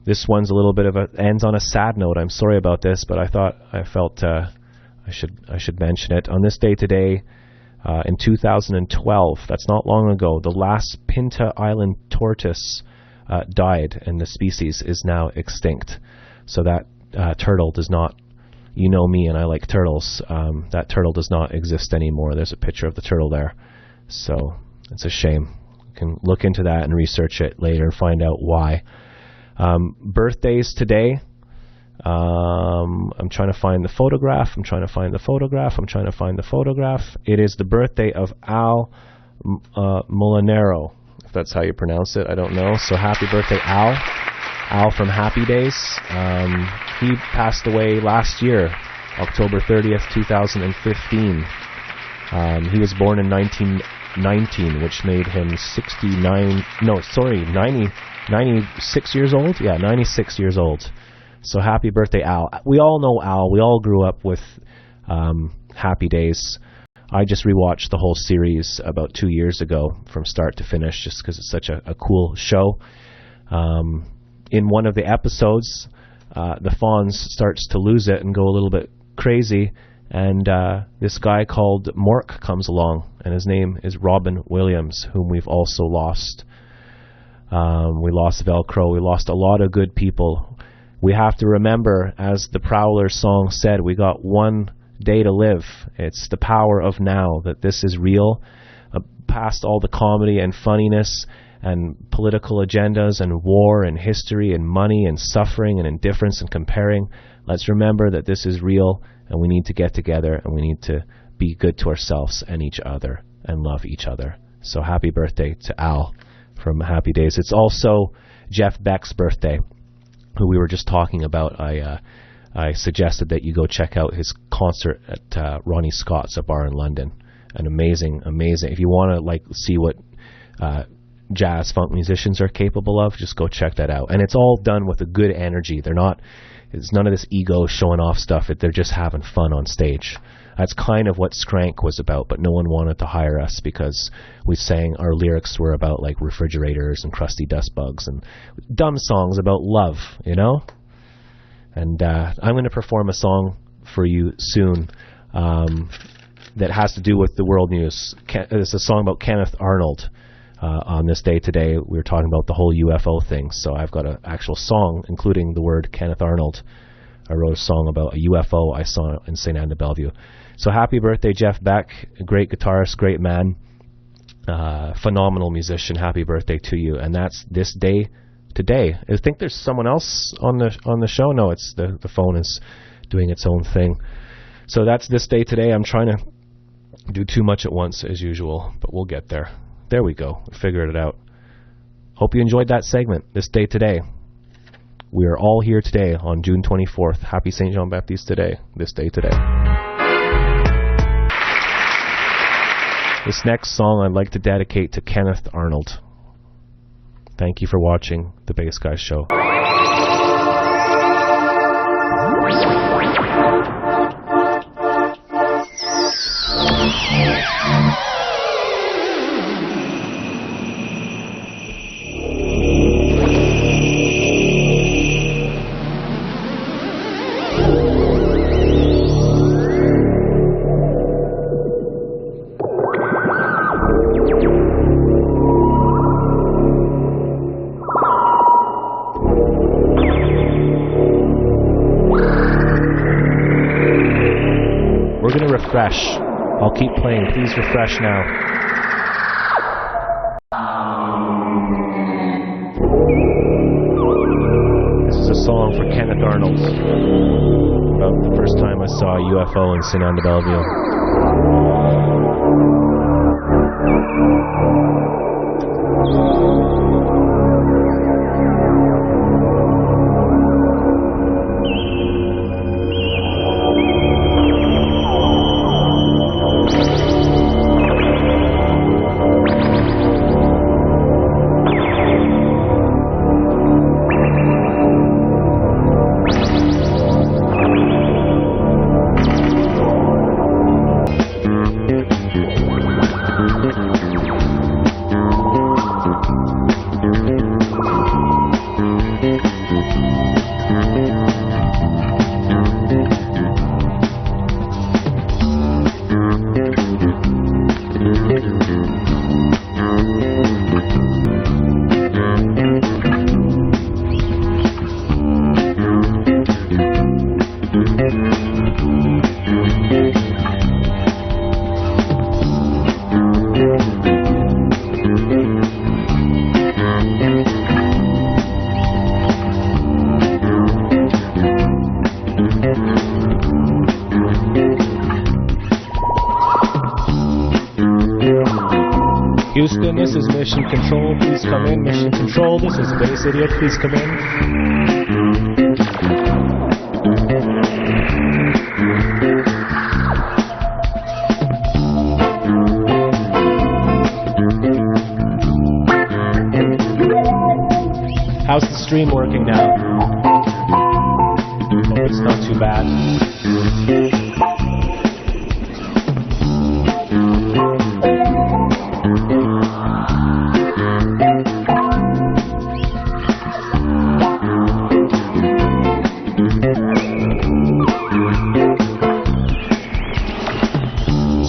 This one's a little bit of ends on a sad note. I'm sorry about this, but I felt I should mention it. On this day today, in 2012, that's not long ago, the last Pinta Island tortoise died, and the species is now extinct. So that turtle does not, you know me and I like turtles, that turtle does not exist anymore. There's a picture of the turtle there. So it's a shame. You can look into that and research it later and find out why. Birthdays today. I'm trying to find the photograph. It is the birthday of Al Molinaro, if that's how you pronounce it. I don't know. So happy birthday, Al. Al from Happy Days. He passed away last year, October 30th, 2015. He was born in 1919, which made him 96 years old? Yeah, 96 years old. So happy birthday, Al. We all know Al. We all grew up with Happy Days. I just rewatched the whole series about 2 years ago from start to finish just because it's such a cool show. In one of the episodes, the Fonz starts to lose it and go a little bit crazy, and this guy called Mork comes along, and his name is Robin Williams, whom we've also lost. We lost Velcro. We lost a lot of good people. We have to remember, as the Prowler song said, we got one day to live. It's the power of now, that this is real. Past all the comedy and funniness and political agendas and war and history and money and suffering and indifference and comparing, let's remember that this is real, and we need to get together, and we need to be good to ourselves and each other and love each other. So happy birthday to Al from Happy Days. It's also Jeff Beck's birthday, who we were just talking about. I suggested that you go check out his concert at Ronnie Scott's, a bar in London. An amazing. If you want to see what jazz funk musicians are capable of, just go check that out. And it's all done with a good energy. It's none of this ego showing off stuff. They're just having fun on stage. That's kind of what Skrank was about, but no one wanted to hire us because our lyrics were about refrigerators and crusty dust bugs and dumb songs about love, you know? And I'm going to perform a song for you soon that has to do with the world news. It's a song about Kenneth Arnold. On this day today, we were talking about the whole UFO thing, so I've got an actual song including the word Kenneth Arnold. I wrote a song about a UFO I saw in St. Anne de Bellevue. So happy birthday, Jeff Beck, a great guitarist, great man, phenomenal musician. Happy birthday to you. And that's this day today. I think there's someone else on the show. No, it's the phone is doing its own thing. So that's this day today. I'm trying to do too much at once as usual, but we'll get there. There we go. We figured it out. Hope you enjoyed that segment. This day today. We are all here today on June 24th. Happy St. John Baptiste today. This day today. This next song I'd like to dedicate to Kenneth Arnold. Thank you for watching The Bass Guy Show. Refresh. I'll keep playing. Please refresh now. This is a song for Kenneth Arnold about the first time I saw a UFO in St. Anne de Bellevue. Mission Control, please come in. Mission Control, this is Base Idiot, please come in. How's the stream working now? Hope it's not too bad.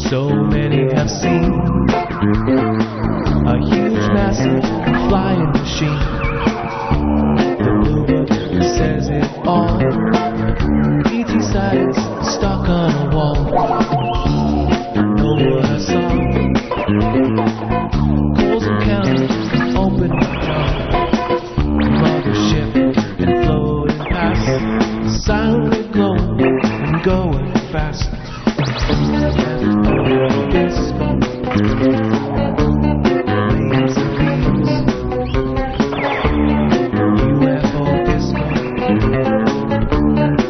So many have seen a huge, massive flying machine. The blue book says it all. ET signs stuck on a wall. I know what I saw. Coals and counters open the jaw. Mothership and floating past, silently glowing and going fast. Disco, lanes and beams, u.f.o disco,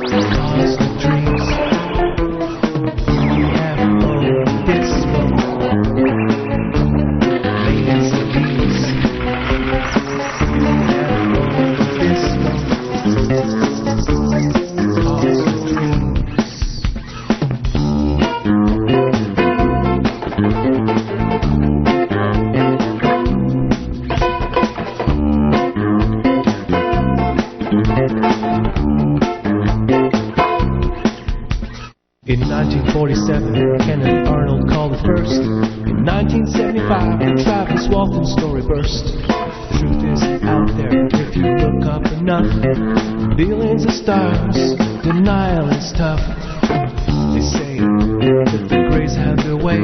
cosmic dreams, u.f.o disco, lanes and beams, u.f.o disco, cosmic dreams. In 1947, Kenneth Arnold called it first. In 1975, the Travis Walton story burst. The truth is out there if you look up enough. Billions of stars, denial is tough. They say that the Greys have their way.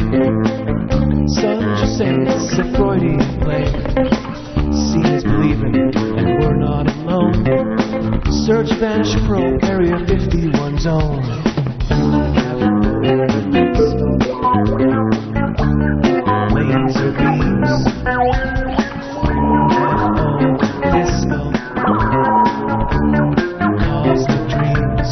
Some just say it's a Freudian play. Seeing is believing, and we're not alone. Search, vanish, probe, Area 51 zone. Laser beams, u.f.o disco, cosmic dreams.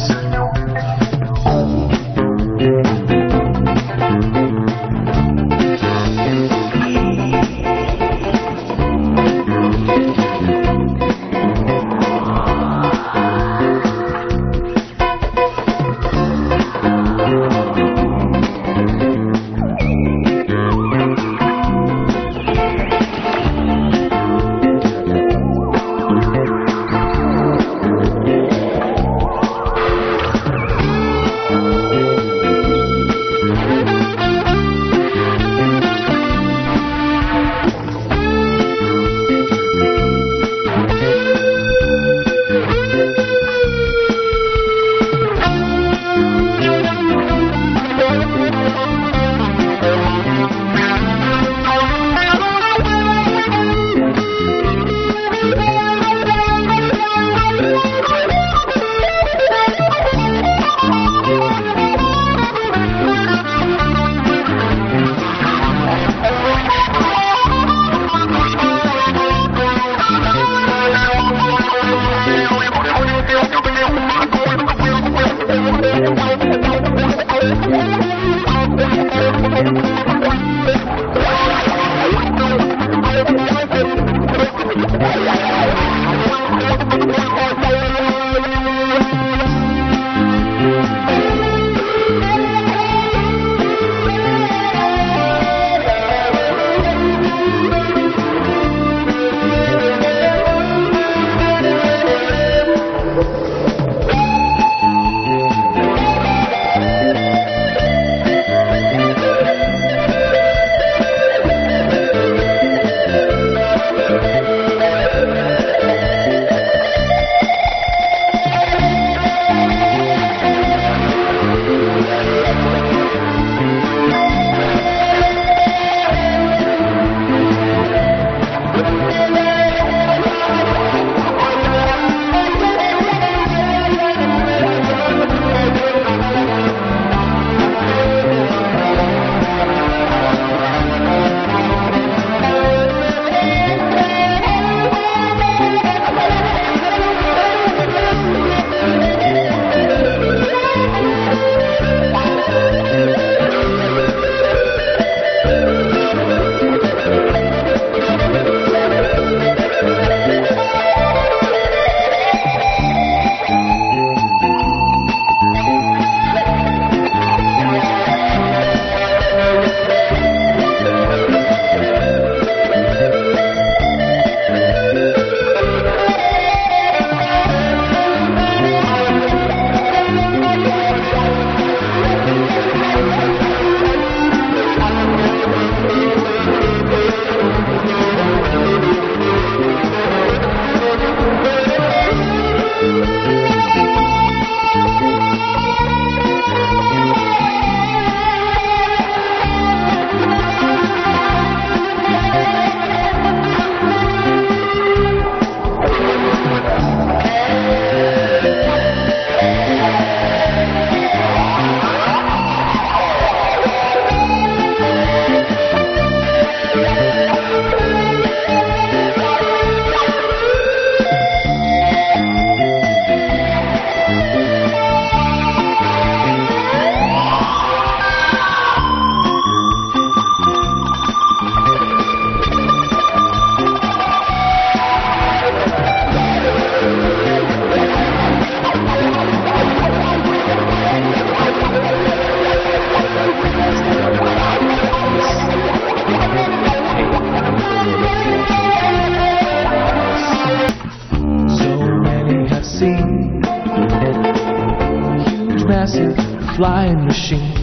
massive flying machine.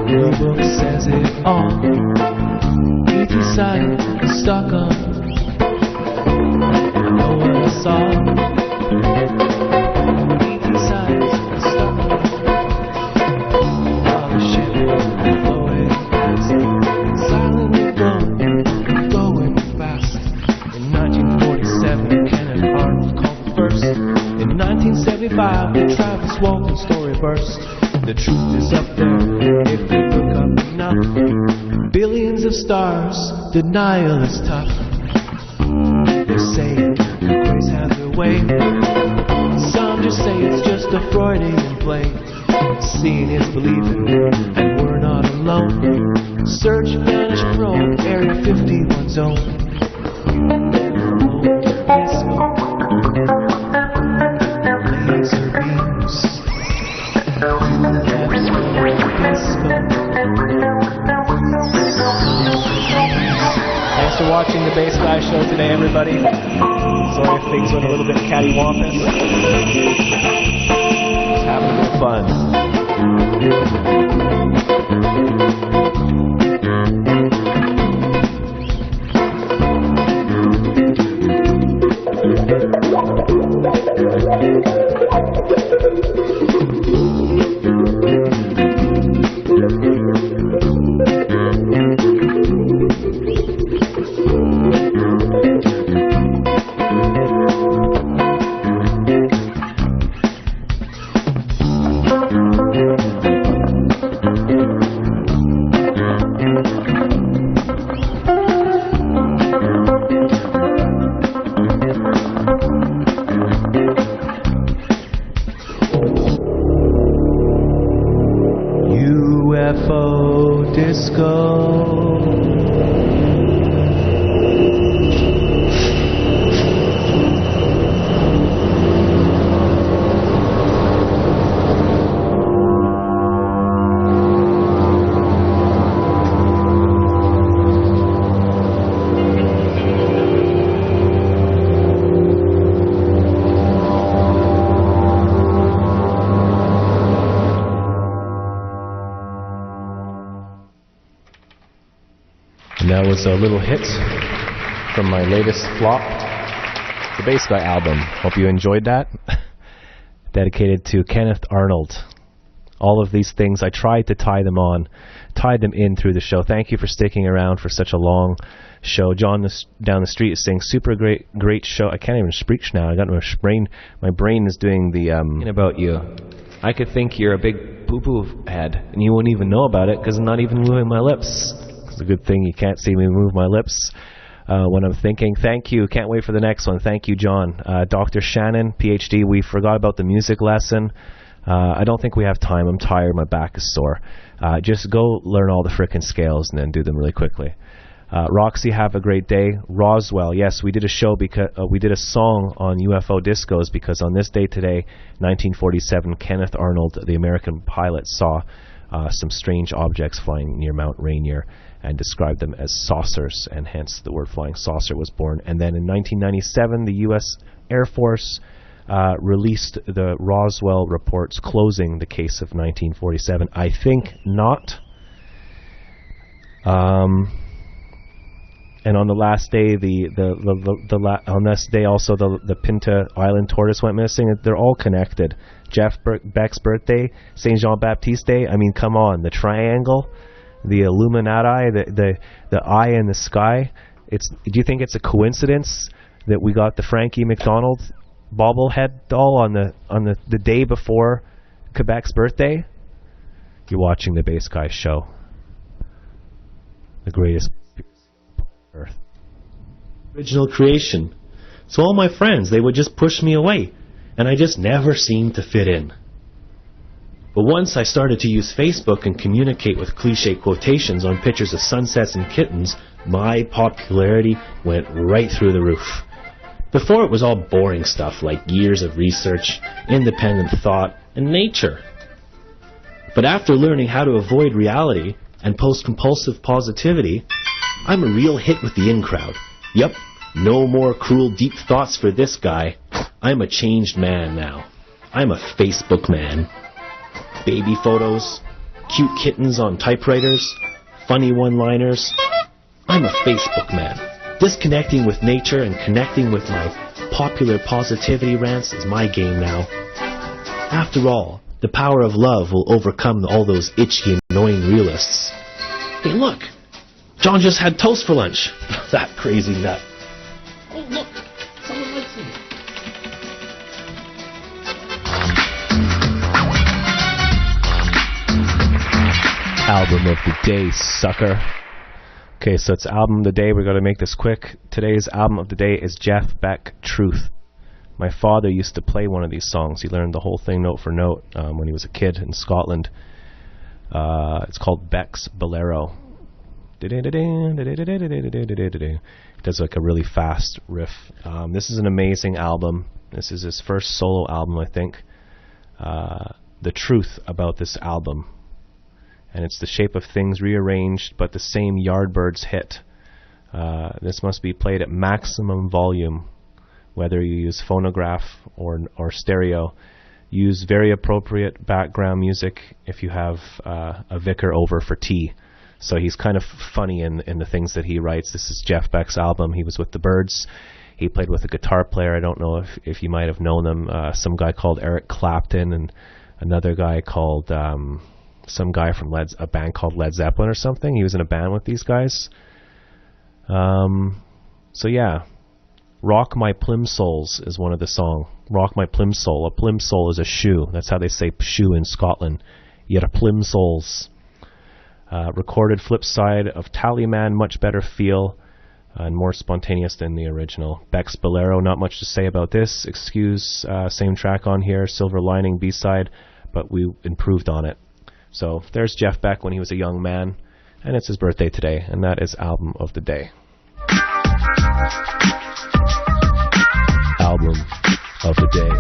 The book says it all. E.T. sighted in Stockholm. No one saw. E.T. sighted in Stockholm. While the ship was flowing past, silently going fast. In 1947, Kenneth Arnold called first. In 1975, the Travis Walton story burst. The truth is up there if you look up enough. Billions of stars, denial is tough. They say the grays have their way. Some just say it's just a Freudian play. Seeing is believing, and we're not alone. Search, vanish, probe, Area 51 zone. Laser beams. Thanks for watching the Bass Guy Show today, everybody. Sorry if things went a little bit cattywampus. Just having a bit of fun. u.f.o disco. And that was a little hit from my latest flop, the Bass Guy album. Hope you enjoyed that. Dedicated to Kenneth Arnold. All of these things, I tried to tie them in through the show. Thank you for sticking around for such a long show. John down the street is saying, super great show. I can't even speak now. I got my brain is doing the about you. I could think you're a big poo-poo head, and you wouldn't even know about it because I'm not even moving my lips. It's a good thing you can't see me move my lips when I'm thinking. Thank you. Can't wait for the next one. Thank you, John. Dr. Shannon, PhD, we forgot about the music lesson. I don't think we have time. I'm tired. My back is sore. Just go learn all the frickin' scales and then do them really quickly. Roxy, have a great day. Roswell, yes, we did a show because we did a song on UFO discos because on this day today, 1947, Kenneth Arnold, the American pilot, saw some strange objects flying near Mount Rainier and described them as saucers, and hence the word flying saucer was born. And then in 1997, the U.S. Air Force released the Roswell reports closing the case of 1947. I think not. And on the last day, on this day also the Pinta Island tortoise went missing. They're all connected. Jeff Beck's birthday, Saint Jean Baptiste Day. I mean, come on, the triangle, the Illuminati, the eye in the sky. Do you think it's a coincidence that we got the Frankie McDonald bobblehead doll on the day before Quebec's birthday? You're watching the Bass Guy Show, the greatest Earth. Original creation. So all my friends, they would just push me away, and I just never seemed to fit in. But once I started to use Facebook and communicate with cliche quotations on pictures of sunsets and kittens, my popularity went right through the roof. Before it was all boring stuff like years of research, independent thought, and nature. But after learning how to avoid reality and post compulsive positivity, I'm a real hit with the in-crowd. Yep, no more cruel deep thoughts for this guy. I'm a changed man now. I'm a Facebook man. Baby photos, cute kittens on typewriters, funny one-liners. I'm a Facebook man. Disconnecting with nature and connecting with my popular positivity rants is my game now. After all, the power of love will overcome all those itchy, annoying realists. Hey, look! John just had toast for lunch. That crazy nut. Oh, look! Someone likes me. Album of the day, sucker. Okay, so it's album of the day. We're going to make this quick. Today's album of the day is Jeff Beck, Truth. My father used to play one of these songs. He learned the whole thing note for note when he was a kid in Scotland. It's called Beck's Bolero. It does like a really fast riff. This is an amazing album. This is his first solo album, I think. The truth about this album. And it's The Shape of Things rearranged, but the same Yardbirds hit. This must be played at maximum volume, whether you use phonograph or stereo. Use very appropriate background music if you have a vicar over for tea. So he's kind of funny in the things that he writes. This is Jeff Beck's album. He was with the Byrds. He played with a guitar player. I don't know if you might have known them. Some guy called Eric Clapton and another guy called... some guy from a band called Led Zeppelin or something. He was in a band with these guys. So yeah, Rock My Plimsolls is one of the song. Rock My Plimsoll. A plimsoll is a shoe. That's how they say shoe in Scotland. You had a plimsolls. Recorded flip side of Tallyman, much better feel and more spontaneous than the original. Beck's Bolero, not much to say about this. Excuse, same track on here. Silver Lining B-side, but we improved on it. So there's Jeff Beck when he was a young man, and it's his birthday today, and that is album of the day. Album of the day.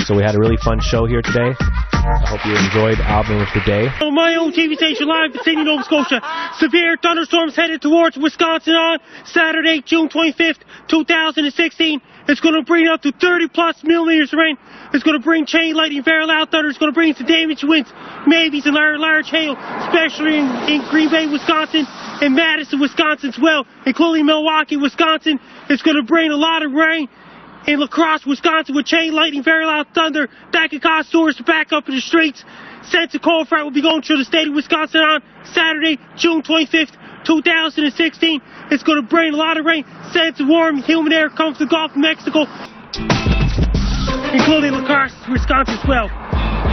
So we had a really fun show here today. I hope you enjoyed album of the day. On my own TV station live in Sydney, Nova Scotia. Severe thunderstorms headed towards Wisconsin on Saturday, June 25th, 2016. It's going to bring up to 30-plus millimeters of rain. It's going to bring chain lightning, very loud thunder. It's going to bring some damaged winds, maybe some large hail, especially in Green Bay, Wisconsin, and Madison, Wisconsin as well, including Milwaukee, Wisconsin. It's going to bring a lot of rain in La Crosse, Wisconsin, with chain lightning, very loud thunder that could cause stores to back up in the streets. Sense of cold front will be going through the state of Wisconsin on Saturday, June 25th, 2016. It's going to bring a lot of rain. Sense of warm, humid air comes to the Gulf of Mexico, including La Crosse, Wisconsin as well.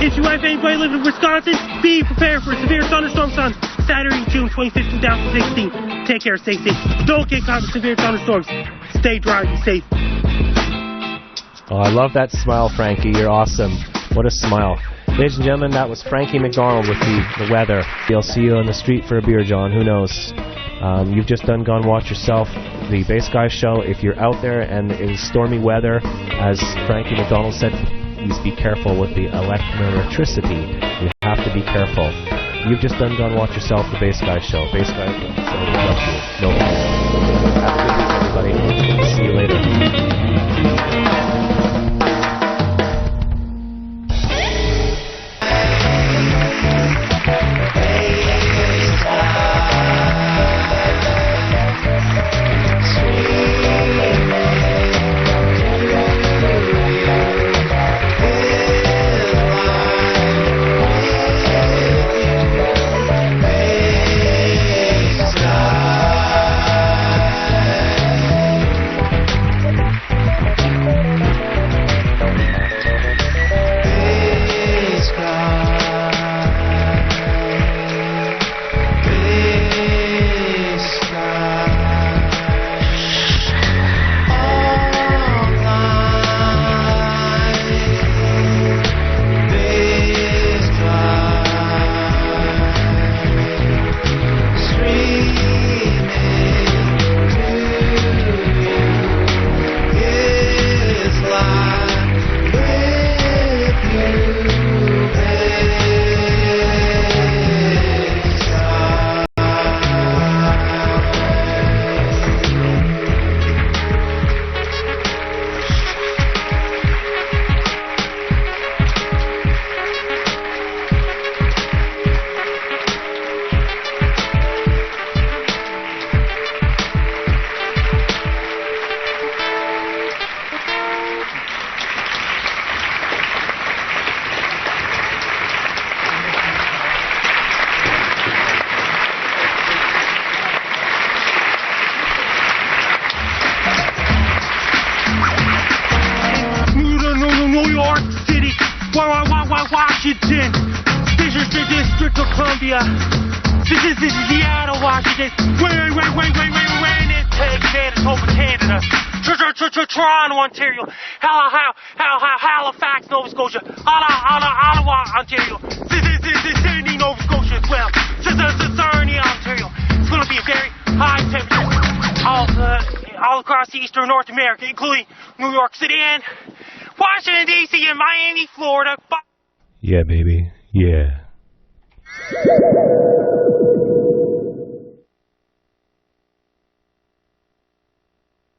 If you have anybody living in Wisconsin, be prepared for severe thunderstorms on Saturday, June 25th, 2016. Take care, stay safe. Don't get caught in severe thunderstorms. Stay dry, be safe. Oh, I love that smile, Frankie. You're awesome. What a smile. Ladies and gentlemen, that was Frankie McDonald with the weather. I'll see you on the street for a beer, John. Who knows? You've just done Gone Watch Yourself, the Bass Guy Show. If you're out there and it is stormy weather, as Frankie McDonald said, please be careful with the electricity. You have to be careful. You've just done Gone Watch Yourself, the Bass Guy Show. Bass Guy, love you. No. Have a good week, everybody. See you later. Washington. This is the District of Columbia. This is Seattle, Washington. When it takes Manitoba, Canada. Toronto, Ontario. Halifax, Nova Scotia. Ottawa, Ontario. Sydney, Nova Scotia as well. Sarnia, Ontario. It's going to be a very high temperature all across eastern North America, including New York City and Washington, D.C. and Miami, Florida. Yeah, baby. Yeah.